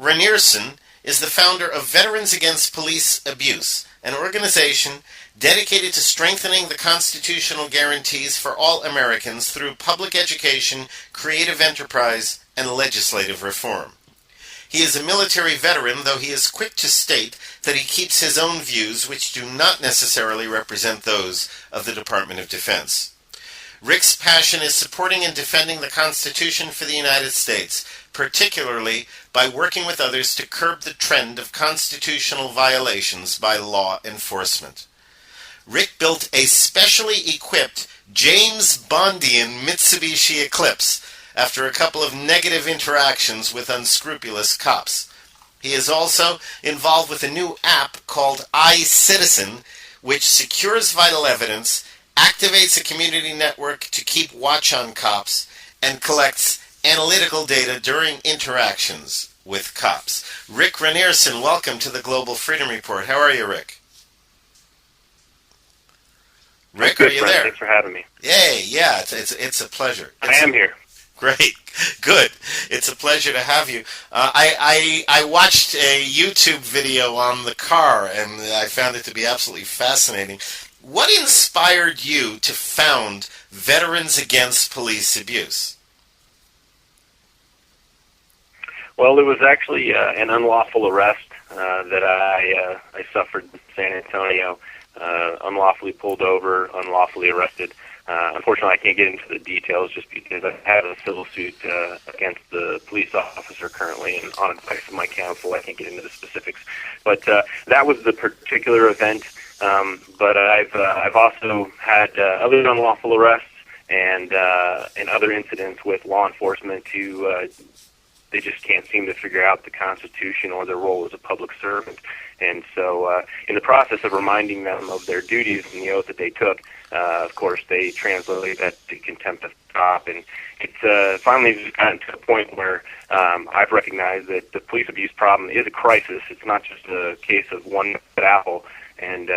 Rynearson is the founder of Veterans Against Police Abuse, an organization dedicated to strengthening the constitutional guarantees for all Americans through public education, creative enterprise, and legislative reform. He is a military veteran, though he is quick to state that he keeps his own views, which do not necessarily represent those of the Department of Defense. Rick's passion is supporting and defending the Constitution for the United States, particularly by working with others to curb the trend of constitutional violations by law enforcement. Rick built a specially equipped James Bondian Mitsubishi Eclipse after a couple of negative interactions with unscrupulous cops. He is also involved with a new app called iCitizen, which secures vital evidence, activates a community network to keep watch on cops, and collects analytical data during interactions with cops. Rick Rynearson, welcome to the Global Freedom Report. How are you, Rick? Rick, good, are you Brent. there? Thanks for having me. Yay, yeah, it's a pleasure. I am here. Great, good. It's a pleasure to have you. I watched a YouTube video on the car, and I found it to be absolutely fascinating. What inspired you to found Veterans Against Police Abuse? Well, it was actually an unlawful arrest that I suffered in San Antonio. Unlawfully pulled over, unlawfully arrested. Unfortunately, I can't get into the details just because I have a civil suit against the police officer currently, and on advice of my counsel, I can't get into the specifics. But that was the particular event. But I've also had other unlawful arrests and other incidents with law enforcement who they just can't seem to figure out the Constitution or their role as a public servant. And so in the process of reminding them of their duties and the oath that they took, of course, they translate that to contempt of cop. And it's finally just gotten to a point where I've recognized that the police abuse problem is a crisis. It's not just a case of one bad apple. And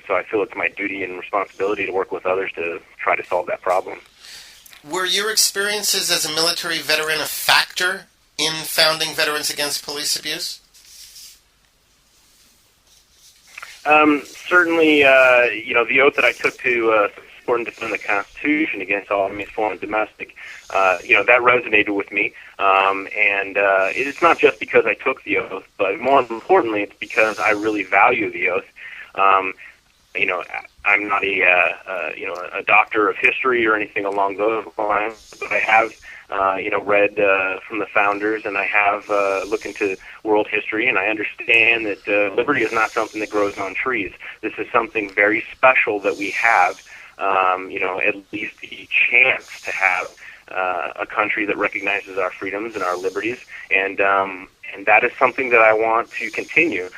so I feel it's my duty and responsibility to work with others to try to solve that problem. Were your experiences as a military veteran a factor in founding Veterans Against Police Abuse? Certainly, the oath that I took to support and defend the Constitution against all enemies, foreign and domestic, that resonated with me. And it's not just because I took the oath, but more importantly, it's because I really value the oath. I'm not a doctor of history or anything along those lines, but I have, read from the founders, and I have looked into world history, and I understand that liberty is not something that grows on trees. This is something very special that we have, at least the chance to have a country that recognizes our freedoms and our liberties, and that is something that I want to continue,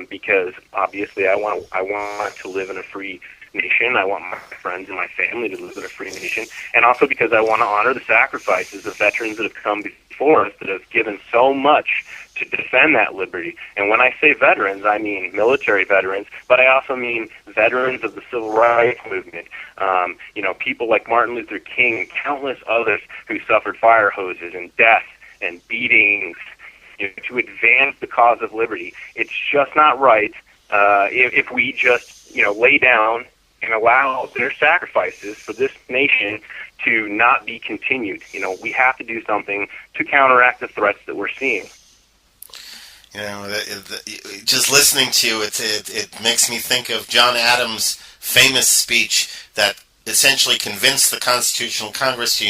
because obviously I want to live in a free nation. I want my friends and my family to live in a free nation, and also because I want to honor the sacrifices of veterans that have come before us that have given so much to defend that liberty. And when I say veterans, I mean military veterans, but I also mean veterans of the civil rights movement. People like Martin Luther King and countless others who suffered fire hoses and death and beatings to advance the cause of liberty. It's just not right if we just lay down and allow their sacrifices for this nation to not be continued. We have to do something to counteract the threats that we're seeing. Just listening to you, it makes me think of John Adams' famous speech that essentially convinced the Constitutional Congress to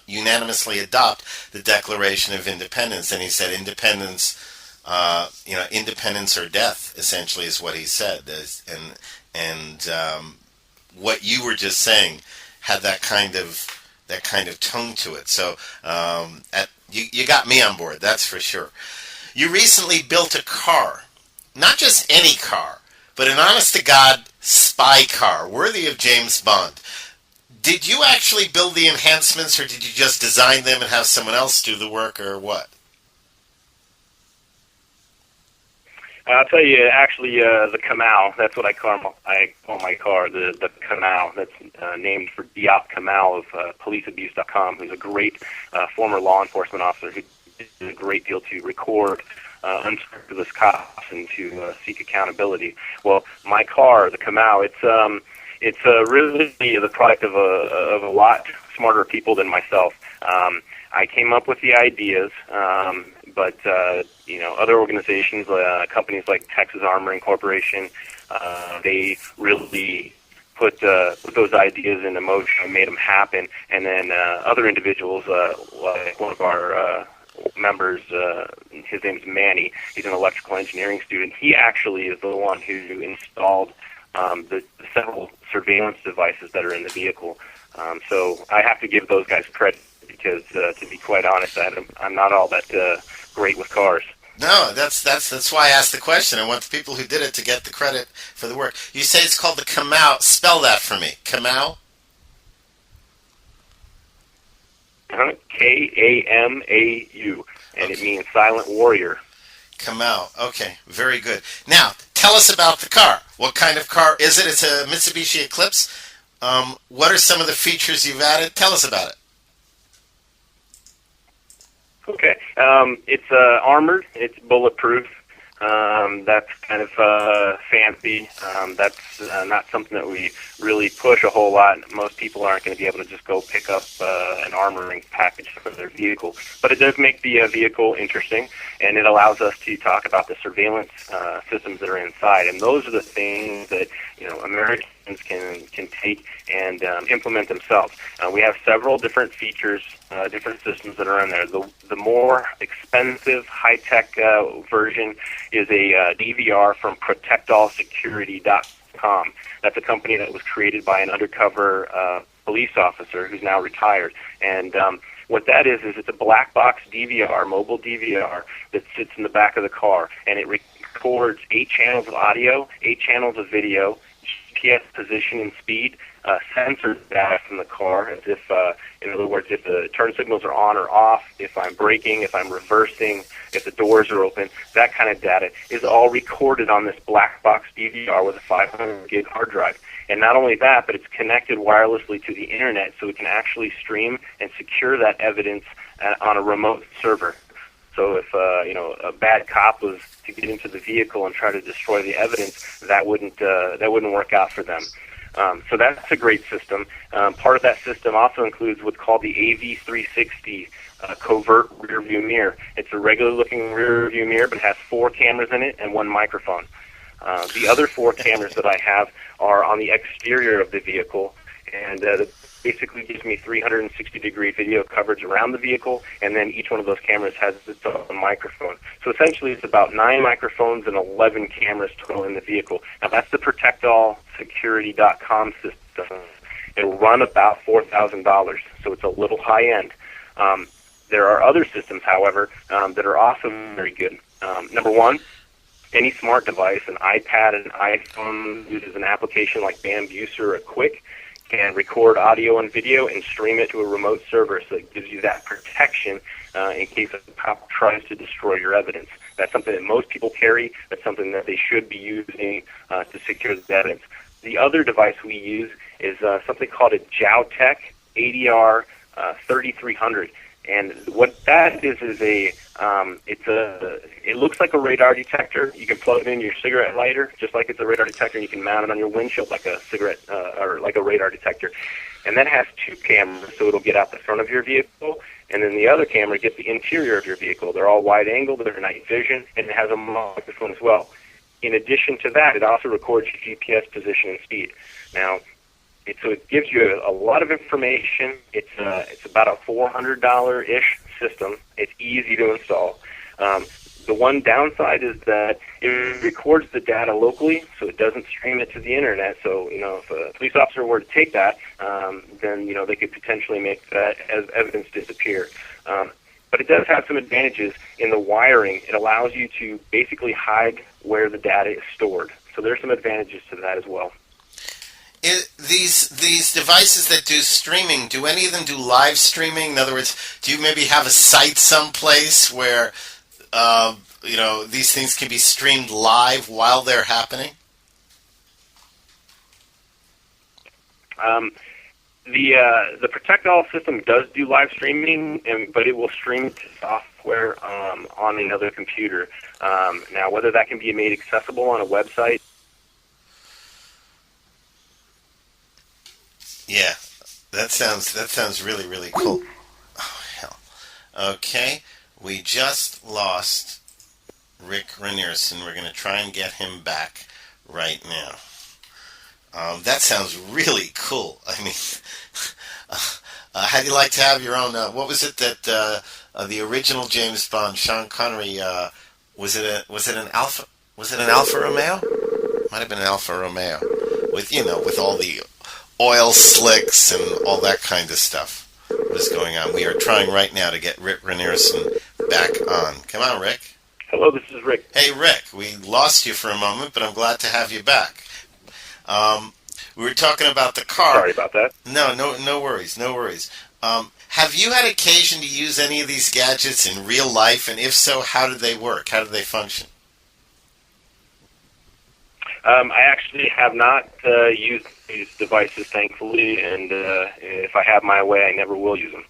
unanimously adopt the Declaration of Independence. And he said, independence or death, essentially, is what he said. And what you were just saying had that kind of tone to it. So you got me on board, that's for sure. You recently built a car, not just any car, but an honest-to-God spy car, worthy of James Bond. Did you actually build the enhancements, or did you just design them and have someone else do the work, or what? I'll tell you, actually, the Kamal, that's what I call my car, the Kamal. That's named for Diop Kamal of policeabuse.com, who's a great former law enforcement officer who a great deal to record unscrupulous cops and to seek accountability. Well, my car, the Kamau, it's really the product of a lot smarter people than myself. I came up with the ideas, but other organizations, companies like Texas Armoring Corporation, they really put those ideas into motion and made them happen. And then other individuals, like one of our members, his name's Manny. He's an electrical engineering student. He actually is the one who installed the several surveillance devices that are in the vehicle. So I have to give those guys credit because, to be quite honest, I'm not all that great with cars. No, that's why I asked the question. I want the people who did it to get the credit for the work. You say it's called the Kamau. Spell that for me. Kamau? Kamau, and Okay. it means silent warrior. Kamau. Okay, very good. Now, tell us about the car. What kind of car is it? It's a Mitsubishi Eclipse. What are some of the features you've added? Tell us about it. Okay. It's armored. It's bulletproof. That's kind of fancy. That's not something that we really push a whole lot. Most people aren't going to be able to just go pick up an armoring package for their vehicle. But it does make the vehicle interesting, and it allows us to talk about the surveillance systems that are inside. And those are the things that Americans can take and implement themselves. We have several different features, different systems that are in there. The more expensive, high-tech version is a DVR from ProtectAllSecurity.com. That's a company that was created by an undercover police officer who's now retired. And what that is it's a black box DVR, mobile DVR, that sits in the back of the car, and it records 8 channels of audio, 8 channels of video, GPS position and speed, sensor data from the car, as if, in other words, if the turn signals are on or off, if I'm braking, if I'm reversing, if the doors are open, that kind of data is all recorded on this black box DVR with a 500 gig hard drive. And not only that, but it's connected wirelessly to the internet, so we can actually stream and secure that evidence on a remote server. So if a bad cop was to get into the vehicle and try to destroy the evidence, that wouldn't work out for them. So that's a great system. Part of that system also includes what's called the AV360 covert rear view mirror. It's a regular-looking rear view mirror, but it has 4 cameras in it and 1 microphone. The other 4 cameras that I have are on the exterior of the vehicle, and that basically gives me 360-degree video coverage around the vehicle, and then each one of those cameras has its own microphone. So essentially it's about 9 microphones and 11 cameras total in the vehicle. Now that's the ProtectAllSecurity.com system. It'll run about $4,000, so it's a little high-end. There are other systems, however, that are also very good. Number one, any smart device, an iPad, an iPhone, uses an application like Bambuser or Quick, can record audio and video and stream it to a remote server, so it gives you that protection in case a cop tries to destroy your evidence. That's something that most people carry. That's something that they should be using to secure the evidence. The other device we use is something called a Jowtech ADR 3300. And what that is it looks like a radar detector. You can plug it in your cigarette lighter, just like it's a radar detector. You can mount it on your windshield like a cigarette or like a radar detector. And that has 2 cameras, so it'll get out the front of your vehicle, and then the other camera gets the interior of your vehicle. They're all wide angle, they're night vision, and it has a microphone as well. In addition to that, it also records your GPS position and speed. Now, so it gives you a lot of information. It's about a $400-ish system. It's easy to install. The one downside is that it records the data locally, so it doesn't stream it to the internet. So, if a police officer were to take that, then, they could potentially make that as evidence disappear. But it does have some advantages in the wiring. It allows you to basically hide where the data is stored. So there's some advantages to that as well. These devices that do streaming, do any of them do live streaming? In other words, do you maybe have a site someplace where these things can be streamed live while they're happening? The The Protect All system does do live streaming, but it will stream to software software on another computer. Now, whether that can be made accessible on a website. Yeah, that sounds really, really cool. Oh, hell. Okay, we just lost Rick Rynearson. We're going to try and get him back right now. That sounds really cool. I mean, how'd you like to have your own, what was it that the original James Bond, Sean Connery, was it an Alfa Romeo? Might have been an Alfa Romeo with all the oil slicks and all that kind of stuff was going on. We are trying right now to get Rick Rynearson back on. Come on, Rick. Hello, this is Rick. Hey, Rick. We lost you for a moment, but I'm glad to have you back. We were talking about the car. Sorry about that. No worries. Have you had occasion to use any of these gadgets in real life, and if so, how did they work? How did they function? I actually have not used these devices, thankfully, and if I have my way, I never will use them.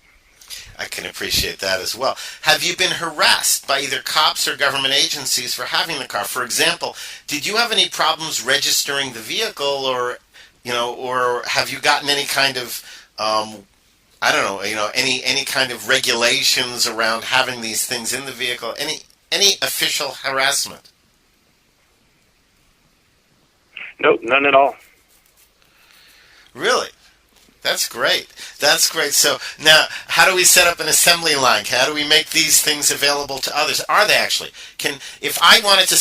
I can appreciate that as well. Have you been harassed by either cops or government agencies for having the car? For example, did you have any problems registering the vehicle, or have you gotten any kind of, any kind of regulations around having these things in the vehicle? Any official harassment? Nope, none at all. Really? That's great. So now, how do we set up an assembly line? How do we make these things available to others? Are they actually? If I wanted to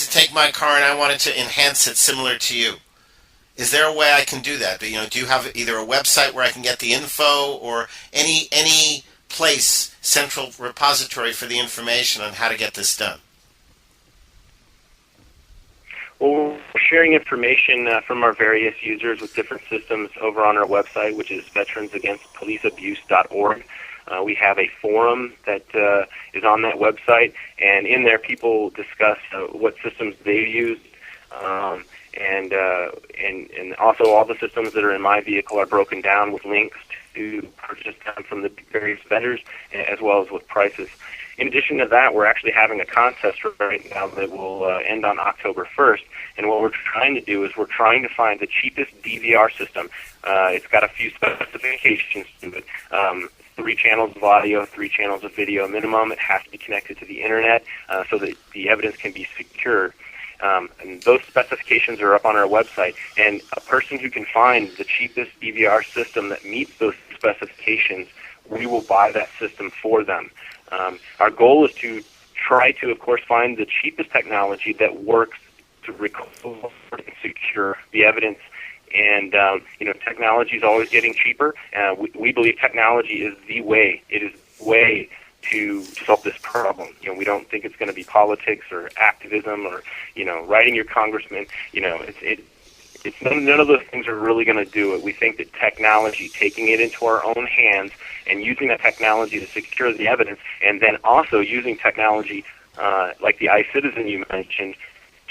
take my car and I wanted to enhance it similar to you, is there a way I can do that? Do you have either a website where I can get the info, or any place, central repository for the information on how to get this done? Well, we're sharing information from our various users with different systems over on our website, which is veteransagainstpoliceabuse.org. We have a forum that is on that website, and in there people discuss what systems they use, and also all the systems that are in my vehicle are broken down with links to purchase them from the various vendors, as well as with prices. In addition to that, we're actually having a contest right now that will end on October 1st. And what we're trying to do is we're trying to find the cheapest DVR system. It's got a few specifications to it. 3 channels of audio, 3 channels of video minimum. It has to be connected to the Internet so that the evidence can be secured. And those specifications are up on our website. And a person who can find the cheapest DVR system that meets those specifications, we will buy that system for them. Our goal is to try to, of course, find the cheapest technology that works to record and secure the evidence. And, technology is always getting cheaper. We believe technology is the way. It is the way to solve this problem. We don't think it's going to be politics or activism or, writing your congressman. It's none of those things are really going to do it. We think that technology, taking it into our own hands and using that technology to secure the evidence, and then also using technology like the iCitizen you mentioned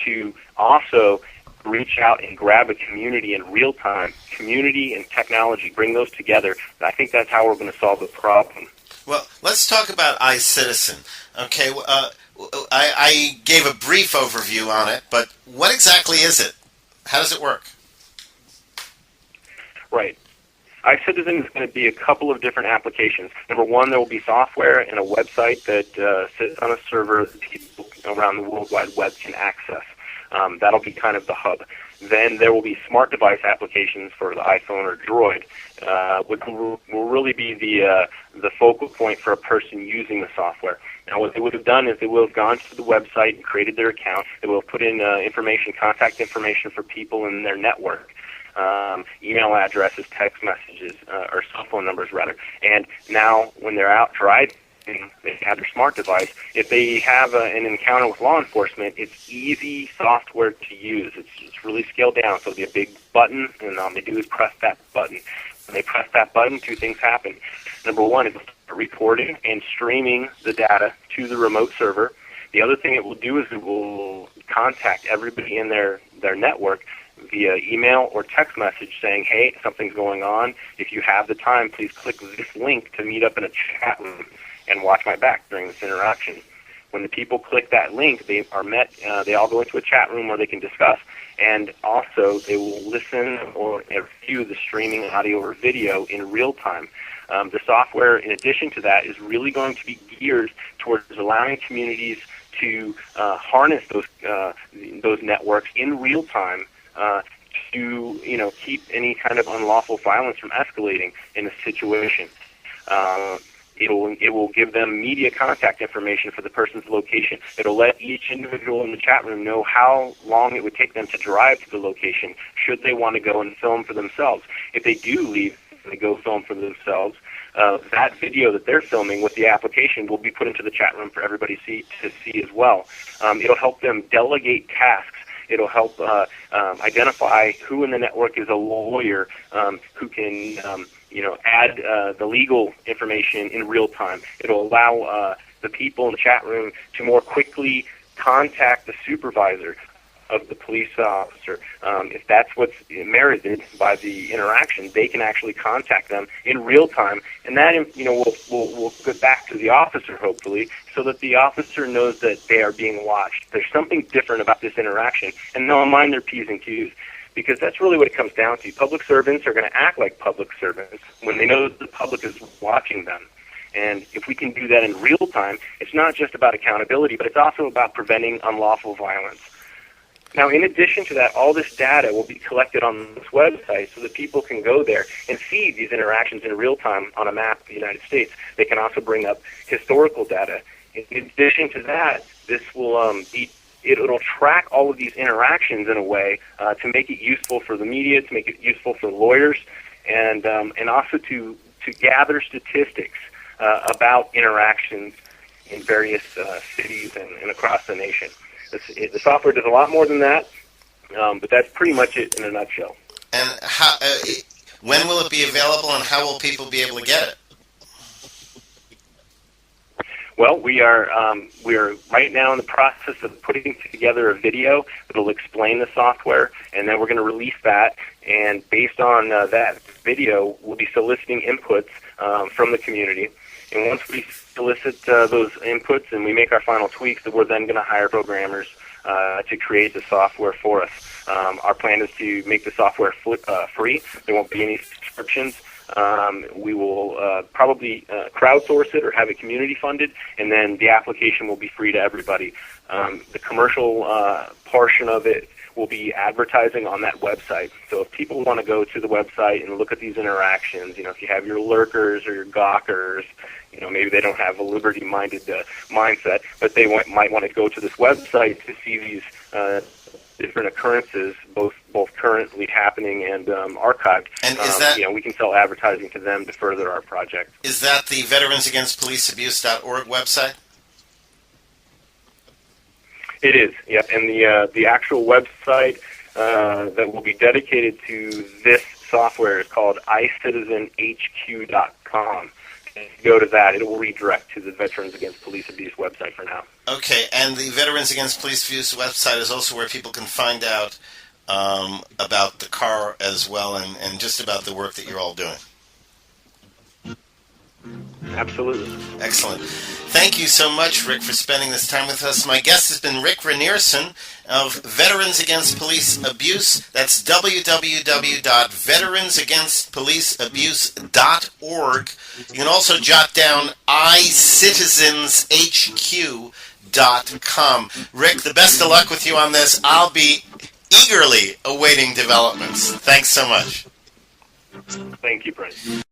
to also reach out and grab a community in real time. Community and technology, bring those together. I think that's how we're going to solve the problem. Well, let's talk about iCitizen. Okay, I gave a brief overview on it, but what exactly is it? How does it work? Right. iCitizen is going to be a couple of different applications. Number one, there will be software and a website that sits on a server that people around the World Wide Web can access. That'll be kind of the hub. Then there will be smart device applications for the iPhone or Droid, which will really be the focal point for a person using the software. Now, what they would have done is they will have gone to the website and created their account. They will have put in contact information for people in their network, email addresses, text messages, or cell phone numbers, rather. And now, when they're out driving, they have their smart device. If they have an encounter with law enforcement, it's easy software to use. It's really scaled down. So there'll be a big button, and all they do is press that button. When they press that button, 2 things happen. Number one is recording and streaming the data to the remote server. The other thing it will do is it will contact everybody in their network via email or text message saying, hey, something's going on. If you have the time, please click this link to meet up in a chat room. and watch my back during this interaction. When the people click that link, they are met. They all go into a chat room where they can discuss, and also they will listen or view the streaming audio or video in real time. The software, in addition to that, is really going to be geared towards allowing communities to harness those networks in real time to keep any kind of unlawful violence from escalating in a situation. It will give them media contact information for the person's location. It'll let each individual in the chat room know how long it would take them to drive to the location should they want to go and film for themselves. If they do leave and they go film for themselves, that video that they're filming with the application will be put into the chat room for everybody to see as well. It'll help them delegate tasks. It'll help identify who in the network is a lawyer who can add the legal information in real time. It'll allow the people in the chat room to more quickly contact the supervisor of the police officer. If that's what's merited by the interaction, they can actually contact them in real time, and that will get back to the officer, hopefully, so that the officer knows that they are being watched. There's something different about this interaction, and they'll mind their P's and Q's, because that's really what it comes down to. Public servants are going to act like public servants when they know that the public is watching them. And if we can do that in real time, it's not just about accountability, but it's also about preventing unlawful violence. Now, in addition to that, all this data will be collected on this website so that people can go there and see these interactions in real time on a map of the United States. They can also bring up historical data. In addition to that, this will it'll track all of these interactions in a way to make it useful for the media, to make it useful for lawyers, and also to gather statistics about interactions in various cities and across the nation. The software does a lot more than that, but that's pretty much it in a nutshell. And when will it be available, and how will people be able to get it? Well, we are right now in the process of putting together a video that will explain the software, and then we're going to release that. And based on that video, we'll be soliciting inputs from the community. And once we solicit those inputs and we make our final tweaks, we're then going to hire programmers to create the software for us. Our plan is to make the software free. There won't be any subscriptions. We will probably crowdsource it or have it community funded, and then the application will be free to everybody. The commercial portion of it will be advertising on that website. So if people want to go to the website and look at these interactions, if you have your lurkers or your gawkers, maybe they don't have a liberty-minded mindset, but they might want to go to this website to see these different occurrences, both currently happening and archived. And is that we can sell advertising to them to further our project. Is that the veteransagainstpoliceabuse.org website? It is, yep. And the actual website that will be dedicated to this software is called iCitizenHQ.com. And if you go to that, it will redirect to the Veterans Against Police Abuse website for now. Okay, and the Veterans Against Police Abuse website is also where people can find out about the car as well, and just about the work that you're all doing. Absolutely. Excellent. Thank you so much, Rick, for spending this time with us. My guest has been Rick Rynearson of Veterans Against Police Abuse. That's www.veteransagainstpoliceabuse.org. You can also jot down iCitizenshq.com. Rick, the best of luck with you on this. I'll be eagerly awaiting developments. Thanks so much. Thank you, Brent.